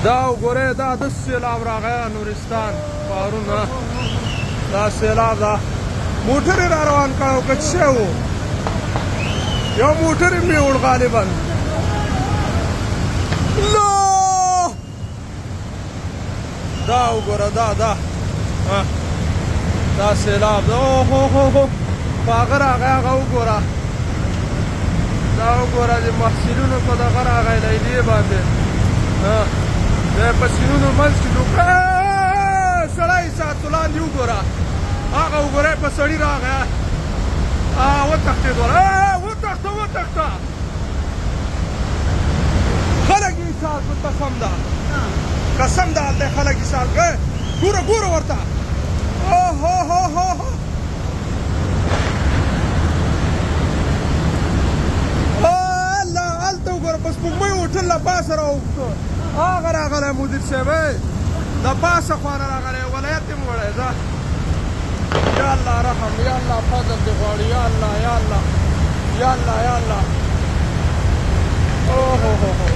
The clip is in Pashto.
دا وګورئ دا د سیلاب راغی نورستان ښارونه دا سیلاب دا موټر یې را روان کړی و کچ شوی و یو موټر یې مې وړ غالبا دا وګوره دا سیلاب دا اوهوهوهو په هغه راغی هغه وګوره دا وګوره د محصلینو په دغه راغی لیلې باندې دی په سیندونو منځ کې ډوبه سړی ساتو لاندې وګوره هغه وګورئ په سړي راغی وتښتېد وتښته خلک یې ایسار کړل قسم ده هلته خلک ایسار کړل ګوره ورته اوهوهوهو هلته وګوره په سپوږمۍ هوټل له پاسه راوښته هغه راغلی مدیر صاحب د پاسه خوا نه راغلی ولایت یې وړی ځه یا الله رحم یا الله فضل دې غواړي یا الله اوهوهوهو